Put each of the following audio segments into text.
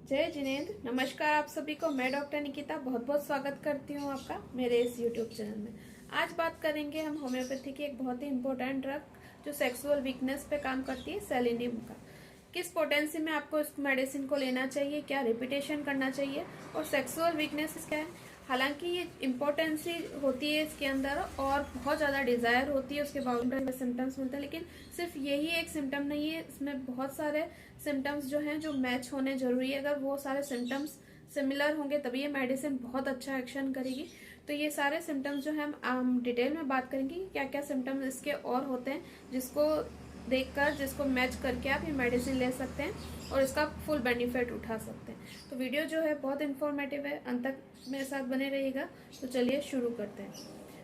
जय जिनेंद्र। नमस्कार आप सभी को। मैं डॉक्टर निकिता बहुत बहुत स्वागत करती हूँ आपका मेरे इस यूट्यूब चैनल में। आज बात करेंगे हम होम्योपैथी की एक बहुत ही इंपॉर्टेंट ड्रग जो सेक्सुअल वीकनेस पे काम करती है, सेलेनियम का। किस पोटेंसी में आपको इस मेडिसिन को लेना चाहिए, क्या रिपीटेशन करना चाहिए और सेक्सुअल वीकनेस क्या है। हालांकि ये इम्पोर्टेंसी होती है इसके अंदर और बहुत ज़्यादा डिज़ायर होती है, उसके बावजूद सिम्टम्स मिलते हैं। लेकिन सिर्फ यही एक सिम्टम नहीं है, इसमें बहुत सारे सिम्टम्स जो हैं जो मैच होने जरूरी है। अगर वो सारे सिम्टम्स सिमिलर होंगे तभी ये मेडिसिन बहुत अच्छा एक्शन करेगी। तो ये सारे सिम्टम्स जो है हम डिटेल में बात करेंगे कि क्या क्या सिम्टम्स इसके और होते हैं, जिसको देखकर जिसको मैच करके आप ये मेडिसिन ले सकते हैं और इसका फुल बेनिफिट उठा सकते हैं। तो वीडियो जो है बहुत इन्फॉर्मेटिव है, अंत तक मेरे साथ बने रहिएगा। तो चलिए शुरू करते हैं।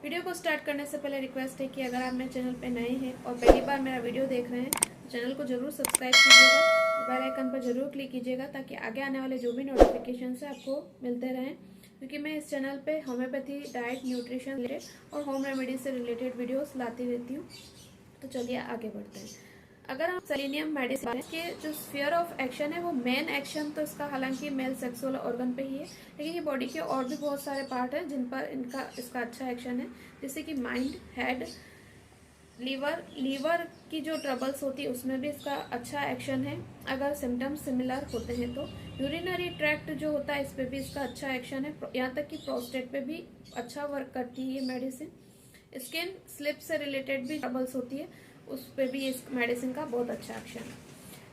वीडियो को स्टार्ट करने से पहले रिक्वेस्ट है कि अगर आप मेरे चैनल पे नए हैं और पहली बार मेरा वीडियो देख रहे हैं तो चैनल को जरूर सब्सक्राइब कीजिएगा और बेल आइकन पर जरूर क्लिक कीजिएगा ताकि आगे आने वाले जो भी नोटिफिकेशन है आपको मिलते रहें। क्योंकि मैं इस चैनल पे होम्योपैथी, डाइट, न्यूट्रिशन रिलेटेड और होम रेमेडी से रिलेटेड वीडियोस लाती रहती हूँ। तो चलिए आगे बढ़ते हैं। अगर हम सेलेनियम मेडिसिन के जो स्फीयर ऑफ एक्शन है वो मेन एक्शन तो इसका हालांकि मेल सेक्सुअल ऑर्गन पे ही है, लेकिन ये बॉडी के और भी बहुत सारे पार्ट हैं जिन पर इसका अच्छा एक्शन है, जैसे कि माइंड, हेड, लीवर की जो ट्रबल्स होती है उसमें भी इसका अच्छा एक्शन है अगर सिम्टम्स सिमिलर होते हैं तो। यूरिनरी ट्रैक्ट जो होता है इस पे भी इसका अच्छा एक्शन है, यहाँ तक कि प्रोस्टेट पे भी अच्छा वर्क करती है ये मेडिसिन। स्किन स्लिप से रिलेटेड भी ट्रबल्स होती है उस पे भी इस मेडिसिन का बहुत अच्छा एक्शन है।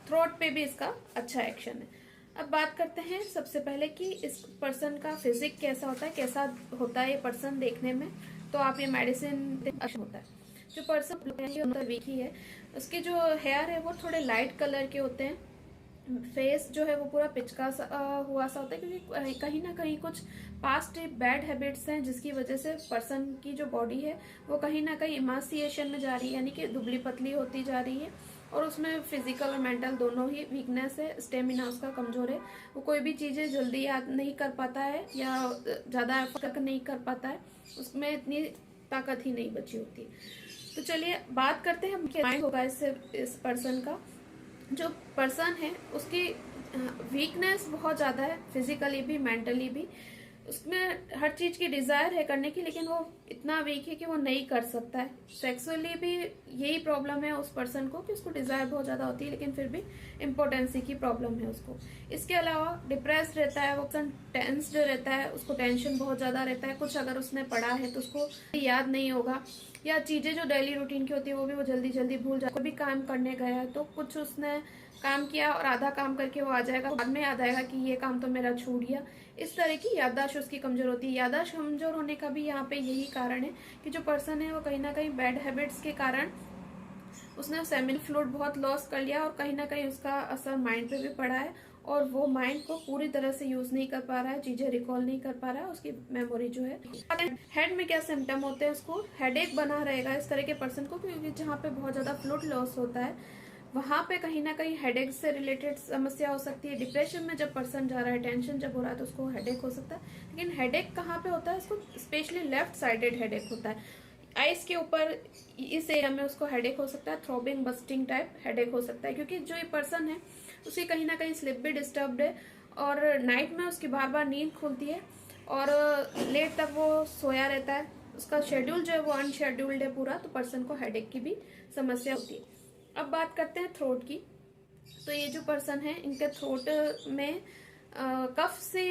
थ्रोट पे भी इसका अच्छा एक्शन है। अब बात करते हैं सबसे पहले कि इस पर्सन का फिजिक कैसा होता है, कैसा होता है ये पर्सन देखने में, तो आप ये मेडिसिन अच्छा होता है। जो पर्सन वीक ही है, उसके जो हेयर है वो थोड़े लाइट कलर के होते हैं। फेस जो है वो पूरा पिचका हुआ सा होता है, क्योंकि कहीं ना कहीं कुछ पास्ट बैड हैबिट्स हैं जिसकी वजह से पर्सन की जो बॉडी है वो कहीं ना कहीं इमासिएशन में जा रही है, यानी कि दुबली पतली होती जा रही है और उसमें फिजिकल और मेंटल दोनों ही वीकनेस है। स्टेमिना उसका कमजोर है, वो कोई भी चीजें जल्दी याद नहीं कर पाता है या ज्यादा एफर्ट नहीं कर पाता है, उसमें इतनी ताकत ही नहीं बची होती। तो चलिए बात करते हैं हम क्या होगा इससे। इस पर्सन का जो पर्सन है उसकी वीकनेस बहुत ज़्यादा है, फिजिकली भी मेंटली भी। उसमें हर चीज़ की डिज़ायर है करने की, लेकिन वो इतना वीक है कि वो नहीं कर सकता है। सेक्सुअली भी यही प्रॉब्लम है उस पर्सन को कि उसको डिज़ायर बहुत ज़्यादा होती है लेकिन फिर भी इम्पोर्टेंसी की प्रॉब्लम है उसको। इसके अलावा डिप्रेस्ड रहता है, वो टेंस्ड रहता है, उसको टेंशन बहुत ज़्यादा रहता है। कुछ अगर उसने पढ़ा है तो उसको याद नहीं होगा, या चीज़ें जो डेली रूटीन की होती है वो भी वो जल्दी जल्दी भूल जाए। कोई भी काम करने गया है तो कुछ उसने काम किया और आधा काम करके वो आ जाएगा, बाद में याद आएगा कि ये काम तो मेरा छूट गया। इस तरह की याददाश्त उसकी कमजोर होती है। याददाश्त कमजोर होने का भी यहाँ पे यही कारण है कि जो पर्सन है वो कहीं ना कहीं बैड हैबिट्स के कारण उसने सेमिनल फ्लूइड बहुत लॉस कर लिया और कहीं ना कहीं उसका असर माइंड पे भी पड़ा है और वो माइंड को पूरी तरह से यूज नहीं कर पा रहा है, चीजें रिकॉल नहीं कर पा रहा है, उसकी मेमोरी जो है। हेड में क्या सिम्टम होते हैं, उसको हेडेक बना रहेगा इस तरह के पर्सन को, क्योंकि जहाँ पे बहुत ज्यादा फ्लूइड लॉस होता है वहां पे कहीं ना कहीं हेडेक से रिलेटेड समस्या हो सकती है। डिप्रेशन में जब पर्सन जा रहा है, टेंशन जब हो रहा है तो उसको हेडेक हो सकता है। लेकिन हेडेक कहाँ पे होता है, उसको स्पेशली लेफ्ट साइडेड हेडेक होता है। आइस के ऊपर इस एरिया में उसको हेडेक हो सकता है, थ्रोबिंग बस्टिंग टाइप हेडेक हो सकता है, क्योंकि जो ये पर्सन है उसकी कहीं ना कहीं स्लिप भी डिस्टर्ब्ड है और नाइट में उसकी बार बार नींद खुलती है और लेट तक वो सोया रहता है। उसका शेड्यूल जो है वो अनशेड्यूल्ड है पूरा, तो पर्सन को हेडेक की भी समस्या होती है। अब बात करते हैं थ्रोट की। तो ये जो पर्सन है इनके थ्रोट में कफ से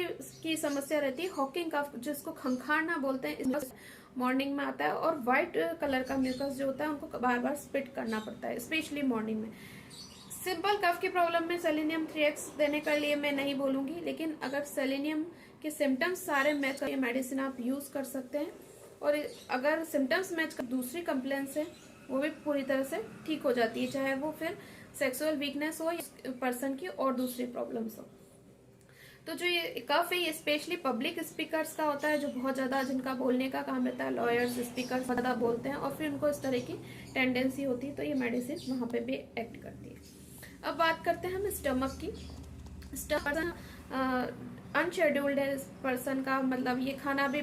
की समस्या रहती है, हॉकिंग कफ जिसको खंखारना बोलते हैं, मॉर्निंग में आता है और व्हाइट कलर का म्यूकस जो होता है उनको बार बार स्पिट करना पड़ता है, स्पेशली मॉर्निंग में। सिंपल कफ की प्रॉब्लम में सेलेनियम 3x देने के लिए मैं नहीं बोलूंगी, लेकिन अगर सेलेनियम के सिम्टम्स सारे मैच कर मेडिसिन आप यूज कर सकते हैं और अगर सिम्टम्स मैच कर दूसरी कंप्लेंट्स है वो भी पूरी तरह से ठीक हो जाती है, चाहे वो फिर सेक्सुअल वीकनेस हो या पर्सन की और दूसरी प्रॉब्लम्स हो। तो जो ये कफ है ये स्पेशली पब्लिक स्पीकर्स का होता है, जो बहुत ज्यादा जिनका बोलने का काम रहता है, लॉयर्स, स्पीकर्स ज्यादा बोलते हैं और फिर उनको इस तरह की टेंडेंसी होती है, तो ये मेडिसिन वहां पे भी एक्ट करती है। अब बात करते हैं हम स्टमक की। स्टमक अनशेड्यूल्ड है इस पर्सन का, मतलब ये खाना भी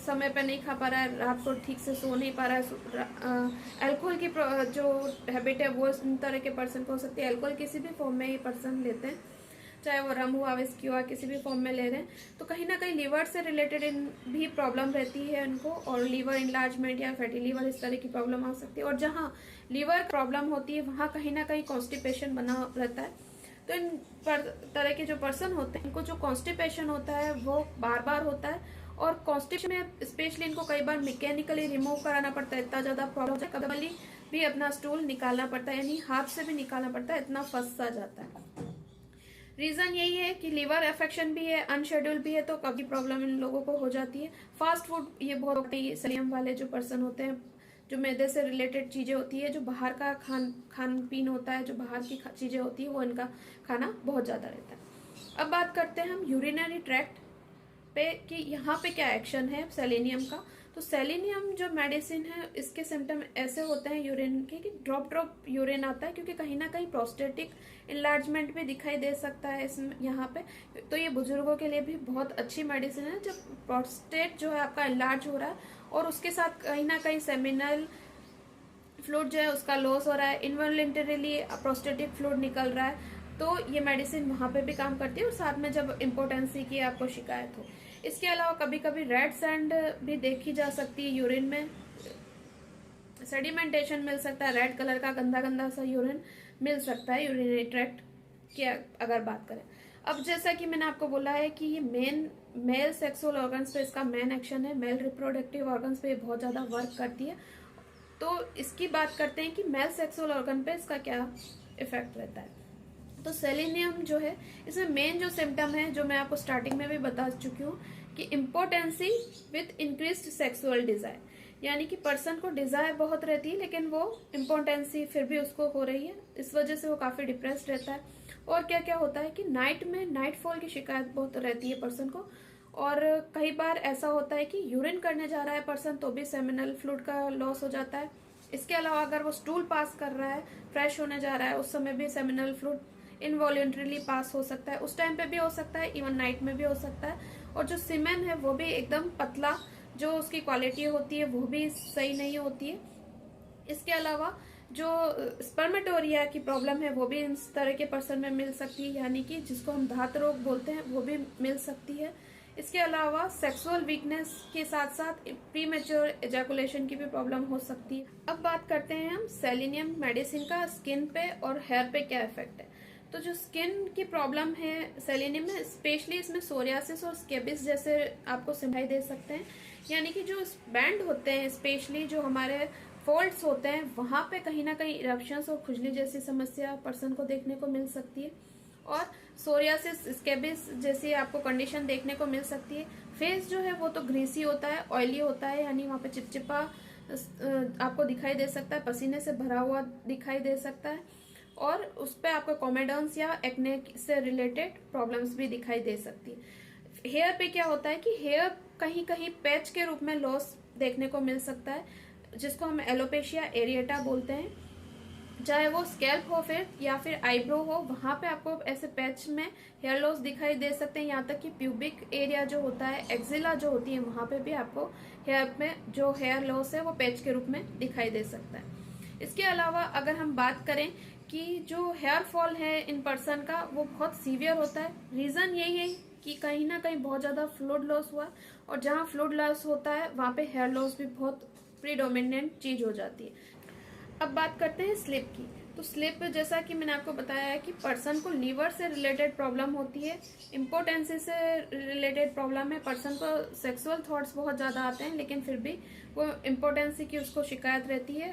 समय पे नहीं खा पा रहा है, रात को ठीक से सो नहीं पा रहा है। अल्कोहल की जो हैबिट है वो इन तरह के पर्सन को हो सकती है, अल्कोहल किसी भी फॉर्म में ये पर्सन लेते हैं। चाहे वो रम हुआ, विस्की हुआ, किसी भी फॉर्म में ले रहे हैं, तो कहीं ना कहीं लीवर से रिलेटेड इन भी प्रॉब्लम रहती है उनको, और लीवर इनलार्जमेंट या फैटी लीवर इस तरह की प्रॉब्लम आ सकती है। और जहाँ लीवर प्रॉब्लम होती है वहाँ कहीं ना कहीं कॉन्स्टिपेशन बना रहता है। तो इन तरह के जो पर्सन होते हैं इनको जो कॉन्स्टिपेशन होता है वो बार बार होता है, और कॉन्स्टिपेशन में स्पेशली इनको कई बार मैकेनिकली रिमूव कराना पड़ता है, इतना ज्यादा प्रॉब्लम है, कभी भी अपना स्टूल निकालना पड़ता है, यानी हाथ से भी निकालना पड़ता है, इतना फंस सा जाता है। रीजन यही है कि लीवर अफेक्शन भी है, अनशेड्यूल भी है, तो कभी प्रॉब्लम इन लोगों को हो जाती है। फास्ट फूड ये बहुत सेलियम वाले जो पर्सन होते हैं, जो मैदे से रिलेटेड चीजें होती है, जो बाहर का खान पीन होता है, जो बाहर की चीजें होती है, वो इनका खाना बहुत ज्यादा रहता है। अब बात करते हैं हम यूरिनरी ट्रैक्ट पे कि यहाँ पे क्या एक्शन है सेलेनियम का। तो सेलेनियम जो मेडिसिन है, इसके सिम्टम ऐसे होते हैं यूरिन के कि ड्रॉप ड्रॉप यूरिन आता है, क्योंकि कहीं ना कहीं प्रोस्टेटिक इनलार्जमेंट भी दिखाई दे सकता है इस यहाँ पे। तो ये बुजुर्गों के लिए भी बहुत अच्छी मेडिसिन है, जब प्रोस्टेट जो है आपका इनलार्ज हो रहा है और उसके साथ कहीं ना कहीं सेमिनल फ्लूइड जो है उसका लॉस हो रहा है, इनवॉलंटरीली प्रोस्टेटिक फ्लूइड निकल रहा है, तो ये मेडिसिन वहां पे भी काम करती है। और साथ में जब इम्पोर्टेंसी की आपको शिकायत हो। इसके अलावा कभी कभी रेड सैंड भी देखी जा सकती है यूरिन में, सेडिमेंटेशन मिल सकता है, रेड कलर का गंदा गंदा सा यूरिन मिल सकता है यूरिनरी ट्रैक्ट की अगर बात करें। अब जैसा कि मैंने आपको बोला है कि ये मेल सेक्सुअल ऑर्गन्स पे इसका मेन एक्शन है, मेल रिप्रोडक्टिव ऑर्गन्स पे बहुत ज्यादा वर्क करती है। तो इसकी बात करते हैं कि मेल सेक्सुअल ऑर्गन पे इसका क्या इफेक्ट रहता है। तो सेलेनियम जो है, इसमें मेन जो सिम्टम है, जो मैं आपको स्टार्टिंग में भी बता चुकी हूँ कि impotency with increased sexual desire, यानी कि पर्सन को डिजायर बहुत रहती है लेकिन वो इम्पोर्टेंसी फिर भी उसको हो रही है, इस वजह से वो काफी डिप्रेस्ड रहता है। और क्या क्या होता है कि नाइट में नाइट फॉल की शिकायत बहुत रहती है पर्सन को, और कई बार ऐसा होता है कि यूरिन करने जा रहा है पर्सन तो भी सेमिनल फ्लूइड का लॉस हो जाता है। इसके अलावा अगर वो स्टूल पास कर रहा है, फ्रेश होने जा रहा है, उस समय भी सेमिनल फ्लूइड इनवॉल्यूंटरीली पास हो सकता है, उस टाइम पे भी हो सकता है, इवन नाइट में भी हो सकता है। और जो सीमेन है वो भी एकदम पतला, जो उसकी क्वालिटी होती है वो भी सही नहीं होती है। इसके अलावा जो स्पर्मेटोरिया की प्रॉब्लम है वो भी इस तरह के पर्सन में मिल सकती है, यानी कि जिसको हम धात रोग बोलते हैं, वो भी मिल सकती है। इसके अलावा सेक्सुअल वीकनेस के साथ साथ प्रीमेच्योर एजैकुलेशन की भी प्रॉब्लम हो सकती है। अब बात करते हैं हम सेलेनियम मेडिसिन का स्किन पे और हेयर पे क्या इफेक्ट है। तो जो स्किन की प्रॉब्लम है सेलेनियम में, स्पेशली इसमें सोरियासिस और स्केबिस जैसे आपको सिम्टम दे सकते हैं, यानी कि जो बैंड होते हैं, स्पेशली जो हमारे फोल्ड्स होते हैं, वहां पे कहीं ना कहीं इरप्शंस और खुजली जैसी समस्या पर्सन को देखने को मिल सकती है, और सोरियासिस स्केबिस जैसी आपको कंडीशन देखने को मिल सकती है। फेस जो है वो तो ग्रीसी होता है, ऑयली होता है, यानी वहां पे चिपचिपा आपको दिखाई दे सकता है, पसीने से भरा हुआ दिखाई दे सकता है, और उस पर आपको कॉमेडॉन्स या एक्ने से रिलेटेड प्रॉब्लम्स भी दिखाई दे सकती है। हेयर पे क्या होता है कि हेयर कहीं कहीं पैच के रूप में लॉस देखने को मिल सकता है, जिसको हम एलोपेशिया एरिएटा बोलते हैं। चाहे वो स्कैल्प हो फिर या फिर आईब्रो हो, वहां पे आपको ऐसे पैच में हेयर लॉस दिखाई दे सकते हैं। यहाँ तक कि प्यूबिक एरिया जो होता है, एक्जिला जो होती है, वहां पे भी आपको हेयर में जो हेयर लॉस है वो पैच के रूप में दिखाई दे सकता है। इसके अलावा अगर हम बात करें कि जो हेयर फॉल है इन पर्सन का, वो बहुत सीवियर होता है। रीजन यही है कि कहीं ना कहीं बहुत ज्यादा फ्लूइड लॉस हुआ, और जहाँ फ्लूइड लॉस होता है वहां पे हेयर लॉस भी बहुत प्रीडोमिनेंट चीज हो जाती है। अब बात करते हैं स्लिप की। तो स्लिप, जैसा कि मैंने आपको बताया है कि पर्सन को लीवर से रिलेटेड प्रॉब्लम होती है, इम्पोर्टेंसी से रिलेटेड प्रॉब्लम है, पर्सन को सेक्सुअल थॉट्स बहुत ज्यादा आते हैं लेकिन फिर भी वो इम्पोर्टेंसी की उसको शिकायत रहती है।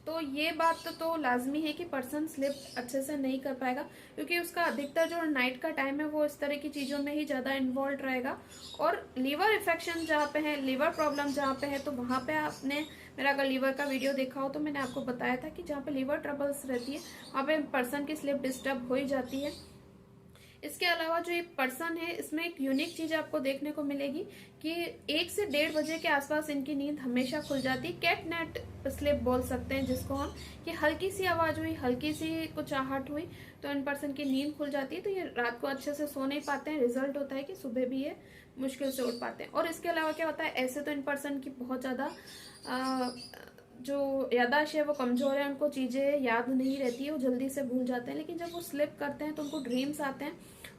तो ये बात तो लाजमी है कि पर्सन स्लिप अच्छे से नहीं कर पाएगा, क्योंकि उसका अधिकतर जो नाइट का टाइम है वो इस तरह की चीजों में ही ज्यादा इन्वॉल्व रहेगा। और लीवर इन्फेक्शन जहाँ पे है, लीवर प्रॉब्लम जहाँ पे है, तो वहां पे आपने मेरा अगर लीवर का वीडियो देखा हो तो मैंने आपको बताया था कि जहाँ पे लीवर ट्रबल्स रहती है वहां पे पर्सन की स्लिप डिस्टर्ब हो ही जाती है। इसके अलावा जो ये पर्सन है, इसमें एक यूनिक चीज आपको देखने को मिलेगी कि 1 से 1:30 बजे के आसपास इनकी नींद हमेशा खुल जाती है। कैट नेट स्लिप बोल सकते हैं जिसको हम, कि हल्की सी आवाज हुई, हल्की सी कुछ आहट हुई तो इन पर्सन की नींद खुल जाती है, तो ये रात को अच्छे से सो नहीं पाते हैं। रिजल्ट होता है कि सुबह भी ये मुश्किल से उठ पाते हैं। और इसके अलावा क्या होता है, ऐसे तो इन पर्सन की बहुत ज्यादा जो याददाश्त है वो कमजोर है, उनको चीजें याद नहीं रहती है, वो जल्दी से भूल जाते हैं। लेकिन जब वो स्लिप करते हैं तो उनको ड्रीम्स आते हैं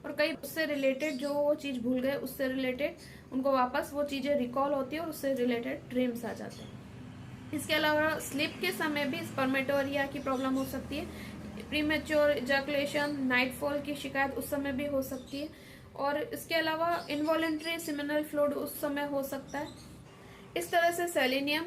और कई उससे रिलेटेड जो वो चीज भूल गए उससे रिलेटेड उनको वापस वो चीजें रिकॉल होती है और उससे रिलेटेड ड्रीम्स आ जाते हैं। इसके अलावा स्लीप के समय भी स्पर्मेटोरिया की प्रॉब्लम हो सकती है, प्रीमेच्योर इजैकुलेशन, नाइटफॉल की शिकायत उस समय भी हो सकती है, और इसके अलावा इनवॉलेंट्री सेमिनल फ्लूइड उस समय हो सकता है। इस तरह से सेलेनियम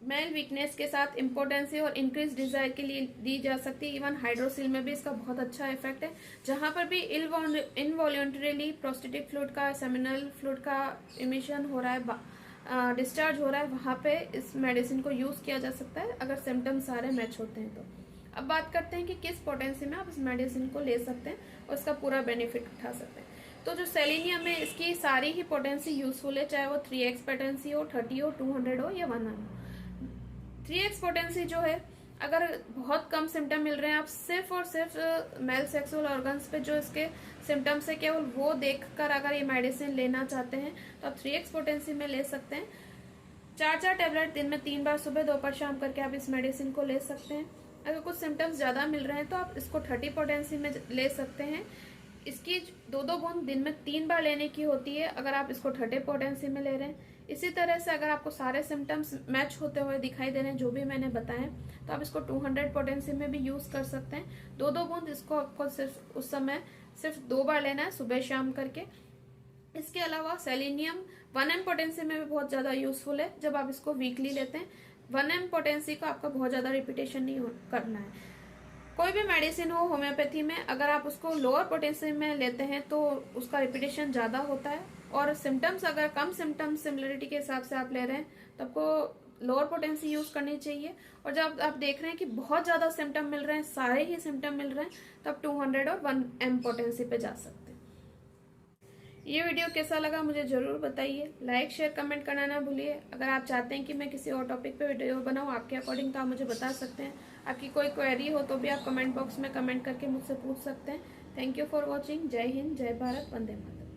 मेल वीकनेस के साथ इम्पोर्टेंसी और इंक्रीज डिजायर के लिए दी जा सकती है। इवन हाइड्रोसिल में भी इसका बहुत अच्छा इफेक्ट है। जहां पर भी इनवॉल्यूंटरीली प्रोस्टेटिक फ्लूइड का, सेमिनल फ्लूइड का इमिशन हो रहा है, डिस्चार्ज हो रहा है, वहां पे इस मेडिसिन को यूज किया जा सकता है अगर सिम्टम्स सारे मैच होते हैं तो। अब बात करते हैं कि किस पोटेंसी में आप इस मेडिसिन को ले सकते हैं और इसका पूरा बेनिफिट उठा सकते हैं। तो जो सेलेनियम है इसकी सारी ही पोटेंसी यूजफुल है, चाहे वो 3x पोटेंसी हो, 30 हो, 200 हो या 1 हो। 3x पोटेंसी जो है, अगर बहुत कम सिम्टम मिल रहे हैं, आप सिर्फ और सिर्फ मेल सेक्सुअल ऑर्गन्स पे जो इसके सिम्टम्स है केवल वो देखकर अगर ये मेडिसिन लेना चाहते हैं तो आप 3x पोटेंसी में ले सकते हैं। 4 टैबलेट दिन में 3 बार सुबह दोपहर शाम करके आप इस मेडिसिन को ले सकते हैं। अगर कुछ सिम्टम्स ज्यादा मिल रहे हैं तो आप इसको 30 पोटेंसी में ले सकते हैं। इसकी 2-2 बूंद दिन में 3 बार लेने की होती है अगर आप इसको 30 पोटेंसी में ले रहे हैं। इसी तरह से अगर आपको सारे सिम्टम्स मैच होते हुए दिखाई दे रहे हैं जो भी मैंने बताए, तो आप इसको 200 पोटेंसी में भी यूज कर सकते हैं। 2-2 बूंद इसको आपको सिर्फ उस समय सिर्फ 2 बार लेना है, सुबह शाम करके। इसके अलावा सेलेनियम 1m पोटेंसी में भी बहुत ज्यादा यूजफुल है जब आप इसको वीकली लेते हैं। 1m पोटेंसी को आपका बहुत ज्यादा रिपीटेशन नहीं करना है। कोई भी मेडिसिन हो होम्योपैथी में, अगर आप उसको लोअर पोटेंसी में लेते हैं तो उसका रिपीटेशन ज्यादा होता है, और सिम्टम्स अगर कम सिम्टम्स सिमिलरिटी के हिसाब से आप ले रहे हैं तो आपको लोअर पोटेंसी यूज करनी चाहिए। और जब आप देख रहे हैं कि बहुत ज्यादा सिम्टम मिल रहे हैं, सारे ही सिम्टम मिल रहे हैं, तो आप 200 और 1m पोटेंसी पे जा सकते हैं। ये वीडियो कैसा लगा मुझे जरूर बताइए। लाइक शेयर कमेंट करना ना भूलिए। अगर आप चाहते हैं कि मैं किसी और टॉपिक पे वीडियो बनाऊं आपके अकॉर्डिंग, तो आप मुझे बता सकते हैं। आपकी कोई क्वेरी हो तो भी आप कमेंट बॉक्स में कमेंट करके मुझसे पूछ सकते हैं। Thank you for watching. जय हिंद, जय भारत, वंदे मातरम।